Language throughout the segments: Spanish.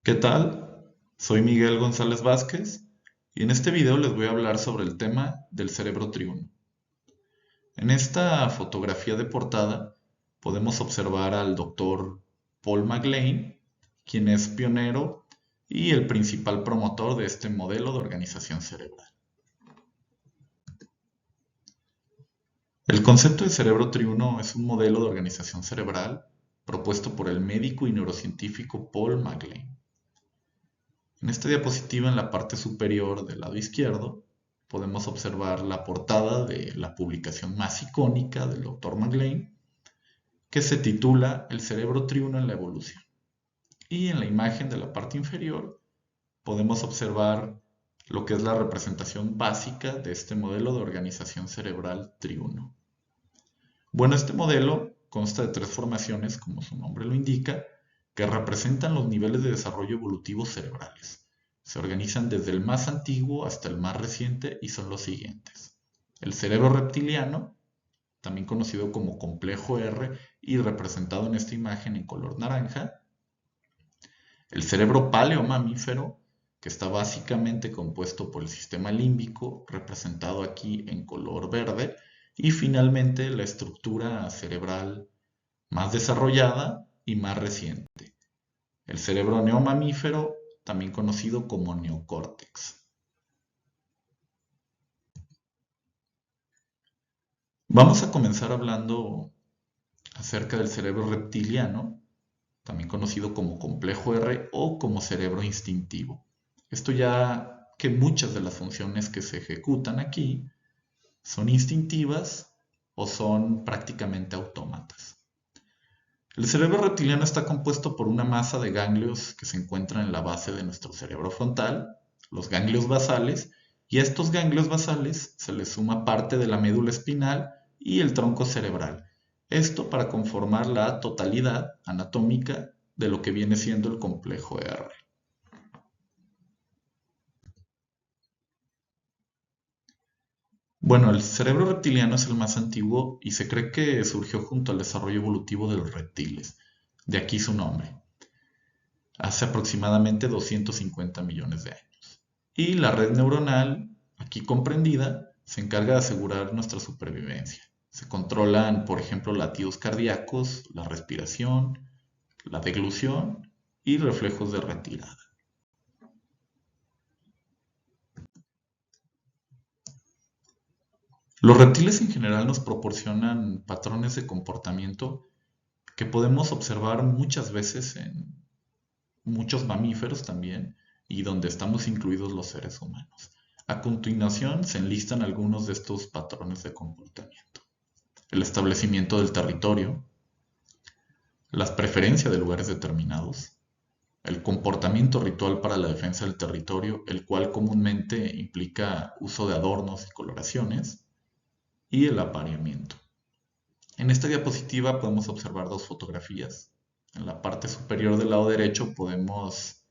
¿Qué tal? Soy Miguel González Vázquez y en este video les voy a hablar sobre el tema del cerebro triuno. En esta fotografía de portada podemos observar al doctor Paul MacLean, quien es pionero y el principal promotor de este modelo de organización cerebral. El concepto de cerebro triuno es un modelo de organización cerebral propuesto por el médico y neurocientífico Paul MacLean. En esta diapositiva, en la parte superior del lado izquierdo, podemos observar la portada de la publicación más icónica del Dr. MacLean, que se titula El cerebro triuno en la evolución. Y en la imagen de la parte inferior podemos observar lo que es la representación básica de este modelo de organización cerebral triuno. Bueno, este modelo consta de tres formaciones, como su nombre lo indica, que representan los niveles de desarrollo evolutivo cerebrales. Se organizan desde el más antiguo hasta el más reciente y son los siguientes. El cerebro reptiliano, también conocido como complejo R y representado en esta imagen en color naranja. El cerebro paleomamífero, que está básicamente compuesto por el sistema límbico, representado aquí en color verde. Y finalmente la estructura cerebral más desarrollada y más reciente, el cerebro neomamífero, también conocido como neocórtex. Vamos a comenzar hablando acerca del cerebro reptiliano, también conocido como complejo R o como cerebro instintivo. Esto ya que muchas de las funciones que se ejecutan aquí son instintivas o son prácticamente autómatas. El cerebro reptiliano está compuesto por una masa de ganglios que se encuentran en la base de nuestro cerebro frontal, los ganglios basales, y a estos ganglios basales se les suma parte de la médula espinal y el tronco cerebral. Esto para conformar la totalidad anatómica de lo que viene siendo el complejo R. Bueno, el cerebro reptiliano es el más antiguo y se cree que surgió junto al desarrollo evolutivo de los reptiles. De aquí su nombre. Hace aproximadamente 250 millones de años. Y la red neuronal, aquí comprendida, se encarga de asegurar nuestra supervivencia. Se controlan, por ejemplo, latidos cardíacos, la respiración, la deglución y reflejos de retirada. Los reptiles en general nos proporcionan patrones de comportamiento que podemos observar muchas veces en muchos mamíferos también, y donde estamos incluidos los seres humanos. A continuación se enlistan algunos de estos patrones de comportamiento. El establecimiento del territorio, las preferencias de lugares determinados, el comportamiento ritual para la defensa del territorio, el cual comúnmente implica uso de adornos y coloraciones, y el apareamiento. En esta diapositiva podemos observar dos fotografías. En la parte superior del lado derecho podemos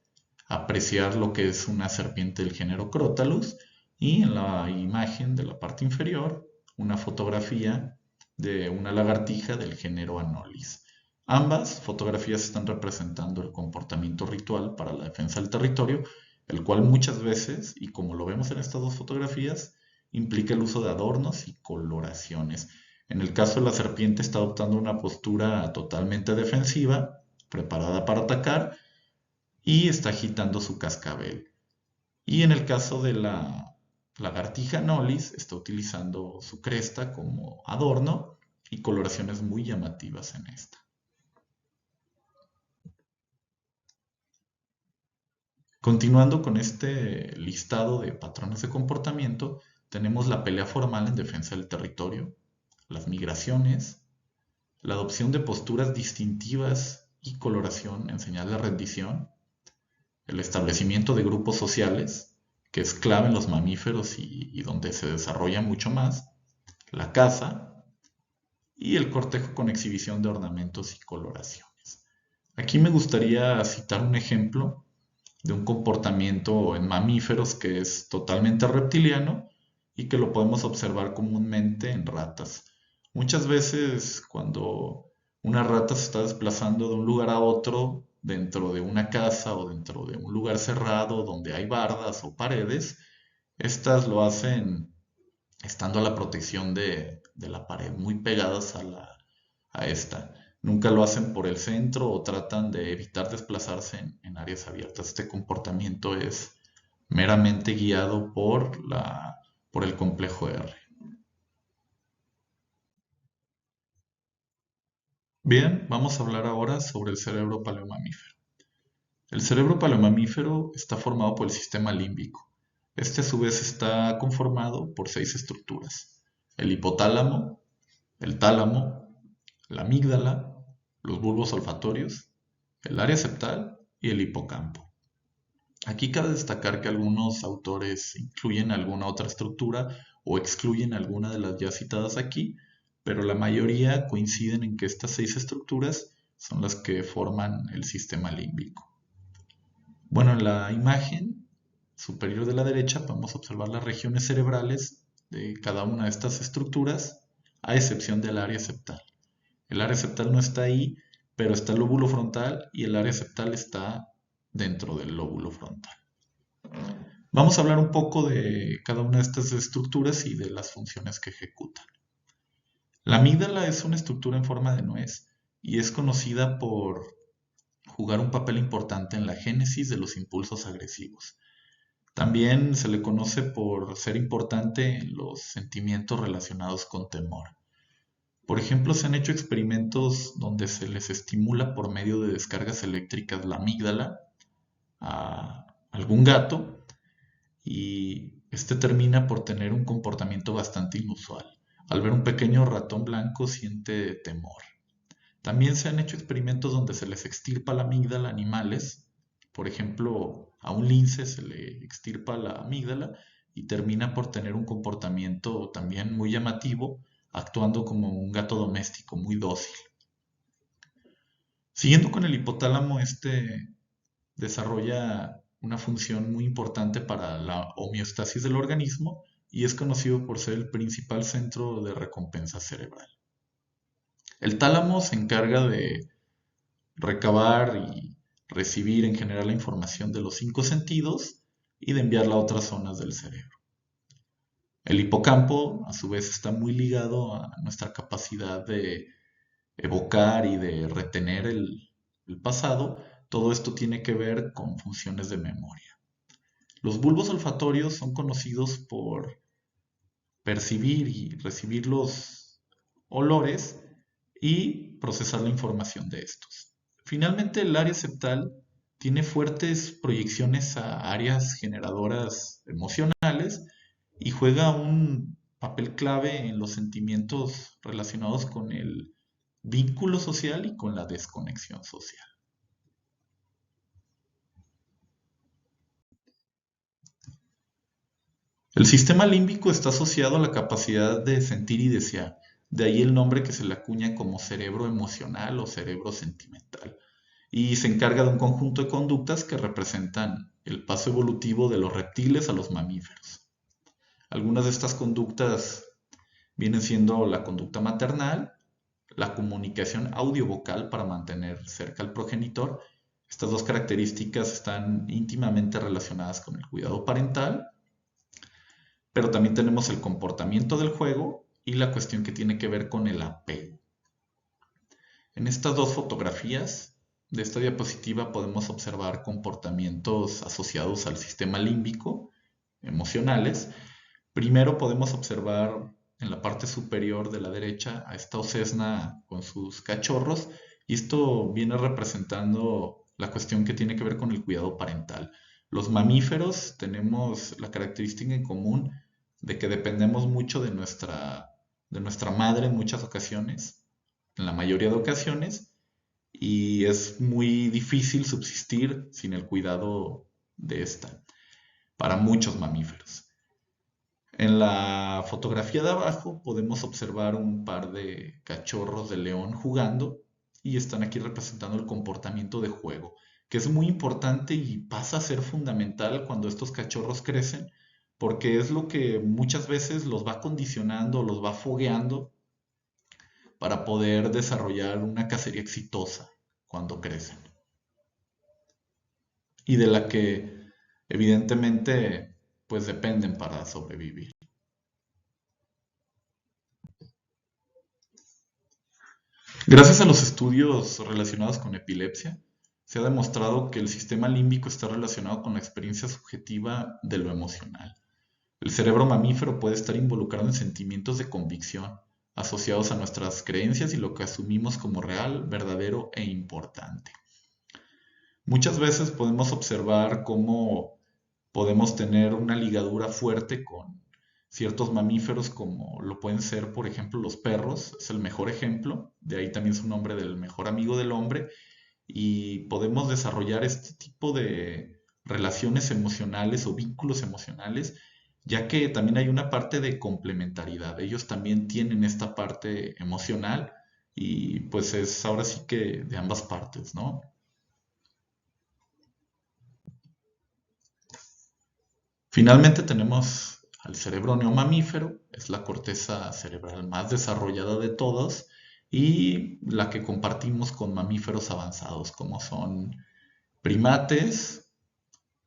apreciar lo que es una serpiente del género Crotalus y en la imagen de la parte inferior una fotografía de una lagartija del género Anolis. Ambas fotografías están representando el comportamiento ritual para la defensa del territorio, el cual muchas veces, y como lo vemos en estas dos fotografías, implica el uso de adornos y coloraciones. En el caso de la serpiente está adoptando una postura totalmente defensiva, preparada para atacar, y está agitando su cascabel. Y en el caso de la lagartija Anolis, está utilizando su cresta como adorno y coloraciones muy llamativas en esta. Continuando con este listado de patrones de comportamiento, tenemos la pelea formal en defensa del territorio, las migraciones, la adopción de posturas distintivas y coloración en señal de rendición, el establecimiento de grupos sociales, que es clave en los mamíferos y donde se desarrolla mucho más, la caza y el cortejo con exhibición de ornamentos y coloraciones. Aquí me gustaría citar un ejemplo de un comportamiento en mamíferos que es totalmente reptiliano y que lo podemos observar comúnmente en ratas. Muchas veces cuando Una rata se está desplazando de un lugar a otro dentro de una casa o dentro de un lugar cerrado donde hay bardas o paredes. Estas lo hacen estando a la protección de la pared, muy pegadas a esta. Nunca lo hacen por el centro o tratan de evitar desplazarse en áreas abiertas. Este comportamiento es meramente guiado por el complejo R. Bien, vamos a hablar ahora sobre el cerebro paleomamífero. El cerebro paleomamífero está formado por el sistema límbico. Este a su vez está conformado por seis estructuras: el hipotálamo, el tálamo, la amígdala, los bulbos olfatorios, el área septal y el hipocampo. Aquí cabe destacar que algunos autores incluyen alguna otra estructura o excluyen alguna de las ya citadas aquí, pero la mayoría coinciden en que estas seis estructuras son las que forman el sistema límbico. Bueno, en la imagen superior de la derecha podemos observar las regiones cerebrales de cada una de estas estructuras, a excepción del área septal. El área septal no está ahí, pero está el lóbulo frontal y el área septal está dentro del lóbulo frontal. Vamos a hablar un poco de cada una de estas estructuras y de las funciones que ejecutan. La amígdala es una estructura en forma de nuez y es conocida por jugar un papel importante en la génesis de los impulsos agresivos. También se le conoce por ser importante en los sentimientos relacionados con temor. Por ejemplo, se han hecho experimentos donde se les estimula por medio de descargas eléctricas la amígdala a algún gato y este termina por tener un comportamiento bastante inusual. Al ver un pequeño ratón blanco siente temor. También se han hecho experimentos donde se les extirpa la amígdala a animales. Por ejemplo, a un lince se le extirpa la amígdala y termina por tener un comportamiento también muy llamativo, actuando como un gato doméstico muy dócil. Siguiendo con el hipotálamo, este desarrolla una función muy importante para la homeostasis del organismo y es conocido por ser el principal centro de recompensa cerebral. El tálamo se encarga de recabar y recibir en general la información de los cinco sentidos y de enviarla a otras zonas del cerebro. El hipocampo, a su vez, está muy ligado a nuestra capacidad de evocar y de retener el pasado. Todo esto tiene que ver con funciones de memoria. Los bulbos olfatorios son conocidos por percibir y recibir los olores y procesar la información de estos. Finalmente, el área septal tiene fuertes proyecciones a áreas generadoras emocionales y juega un papel clave en los sentimientos relacionados con el vínculo social y con la desconexión social. El sistema límbico está asociado a la capacidad de sentir y desear, de ahí el nombre que se le acuña como cerebro emocional o cerebro sentimental, y se encarga de un conjunto de conductas que representan el paso evolutivo de los reptiles a los mamíferos. Algunas de estas conductas vienen siendo la conducta maternal, la comunicación audio-vocal para mantener cerca al progenitor. Estas dos características están íntimamente relacionadas con el cuidado parental, pero también tenemos el comportamiento del juego y la cuestión que tiene que ver con el apego. En estas dos fotografías de esta diapositiva podemos observar comportamientos asociados al sistema límbico, emocionales. Primero podemos observar en la parte superior de la derecha a esta ocesna con sus cachorros y esto viene representando la cuestión que tiene que ver con el cuidado parental. Los mamíferos tenemos la característica en común de que dependemos mucho de nuestra madre en muchas ocasiones, en la mayoría de ocasiones, y es muy difícil subsistir sin el cuidado de esta para muchos mamíferos. En la fotografía de abajo podemos observar un par de cachorros de león jugando y están aquí representando el comportamiento de juego, que es muy importante y pasa a ser fundamental cuando estos cachorros crecen, porque es lo que muchas veces los va condicionando, los va fogueando para poder desarrollar una cacería exitosa cuando crecen. Y de la que evidentemente pues dependen para sobrevivir. Gracias a los estudios relacionados con epilepsia, se ha demostrado que el sistema límbico está relacionado con la experiencia subjetiva de lo emocional. El cerebro mamífero puede estar involucrado en sentimientos de convicción, asociados a nuestras creencias y lo que asumimos como real, verdadero e importante. Muchas veces podemos observar cómo podemos tener una ligadura fuerte con ciertos mamíferos como lo pueden ser, por ejemplo, los perros, es el mejor ejemplo, de ahí también su nombre del mejor amigo del hombre, y podemos desarrollar este tipo de relaciones emocionales o vínculos emocionales, ya que también hay una parte de complementariedad. Ellos también tienen esta parte emocional y pues es ahora sí que de ambas partes, ¿no? Finalmente tenemos al cerebro neomamífero, es la corteza cerebral más desarrollada de todas y la que compartimos con mamíferos avanzados como son primates,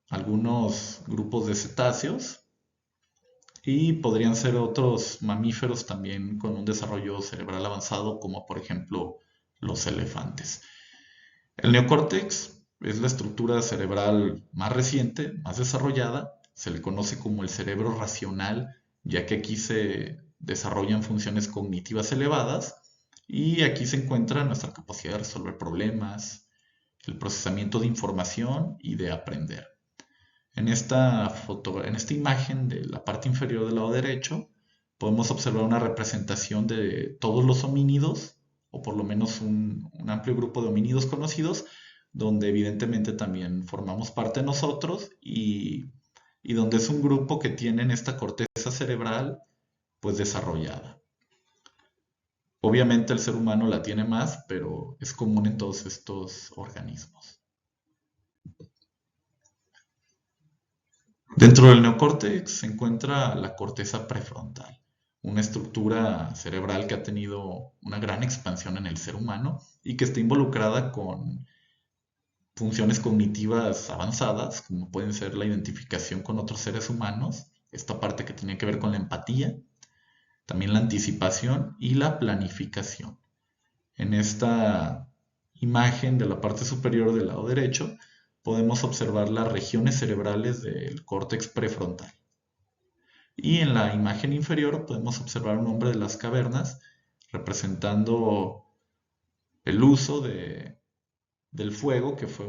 algunos grupos de cetáceos y podrían ser otros mamíferos también con un desarrollo cerebral avanzado como por ejemplo los elefantes. El neocórtex es la estructura cerebral más reciente, más desarrollada. Se le conoce como el cerebro racional, ya que aquí se desarrollan funciones cognitivas elevadas y aquí se encuentra nuestra capacidad de resolver problemas, el procesamiento de información y de aprender. En esta imagen de la parte inferior del lado derecho podemos observar una representación de todos los homínidos, o por lo menos un amplio grupo de homínidos conocidos, donde evidentemente también formamos parte nosotros y donde es un grupo que tienen esta corteza cerebral pues desarrollada. Obviamente el ser humano la tiene más, pero es común en todos estos organismos. Dentro del neocórtex se encuentra la corteza prefrontal, una estructura cerebral que ha tenido una gran expansión en el ser humano y que está involucrada con funciones cognitivas avanzadas, como pueden ser la identificación con otros seres humanos, esta parte que tiene que ver con la empatía, también la anticipación y la planificación. En esta imagen de la parte superior del lado derecho podemos observar las regiones cerebrales del córtex prefrontal. Y en la imagen inferior podemos observar un hombre de las cavernas representando el uso del fuego, que fue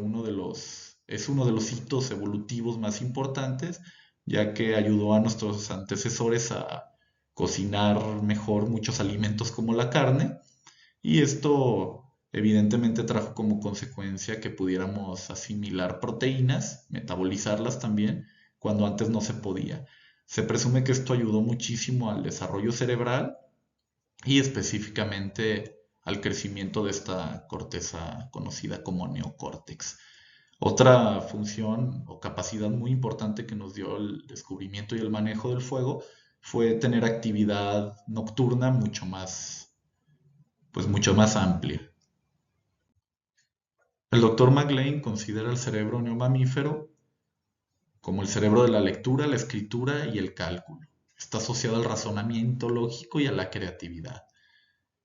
es uno de los hitos evolutivos más importantes, ya que ayudó a nuestros antecesores a cocinar mejor muchos alimentos como la carne, y esto evidentemente trajo como consecuencia que pudiéramos asimilar proteínas, metabolizarlas también, cuando antes no se podía. Se presume que esto ayudó muchísimo al desarrollo cerebral y específicamente al crecimiento de esta corteza conocida como neocórtex. Otra función o capacidad muy importante que nos dio el descubrimiento y el manejo del fuego fue tener actividad nocturna mucho más amplia. El Dr. MacLean considera el cerebro neomamífero como el cerebro de la lectura, la escritura y el cálculo. Está asociado al razonamiento lógico y a la creatividad.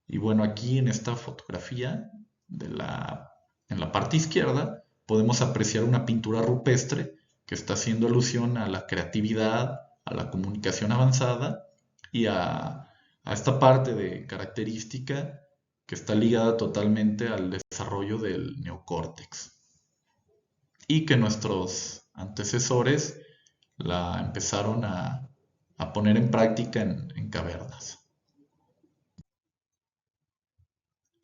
Y bueno, aquí en esta fotografía en la parte izquierda podemos apreciar una pintura rupestre que está haciendo alusión a la creatividad, a la comunicación avanzada y a esta parte de característica que está ligada totalmente al desarrollo del neocórtex y que nuestros antecesores la empezaron a poner en práctica en cavernas.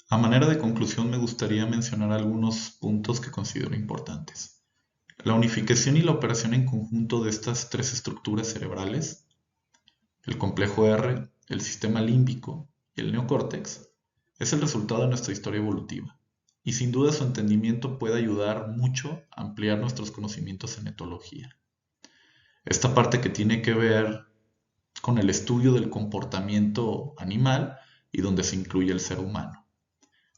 A manera de conclusión me gustaría mencionar algunos puntos que considero importantes. La unificación y la operación en conjunto de estas tres estructuras cerebrales, el complejo R, el sistema límbico y el neocórtex, es el resultado de nuestra historia evolutiva, y sin duda su entendimiento puede ayudar mucho a ampliar nuestros conocimientos en etología. Esta parte que tiene que ver con el estudio del comportamiento animal y donde se incluye el ser humano.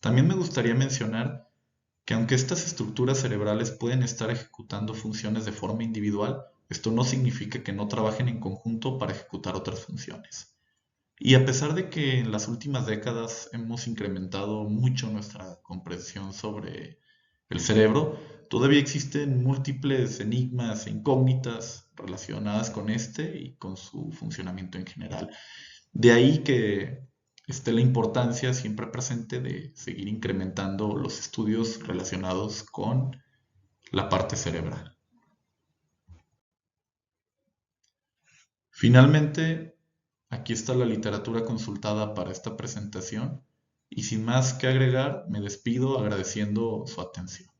También me gustaría mencionar que aunque estas estructuras cerebrales pueden estar ejecutando funciones de forma individual, esto no significa que no trabajen en conjunto para ejecutar otras funciones. Y a pesar de que en las últimas décadas hemos incrementado mucho nuestra comprensión sobre el cerebro, todavía existen múltiples enigmas e incógnitas relacionadas con este y con su funcionamiento en general. De ahí que esté la importancia siempre presente de seguir incrementando los estudios relacionados con la parte cerebral. Finalmente, aquí está la literatura consultada para esta presentación y sin más que agregar, me despido agradeciendo su atención.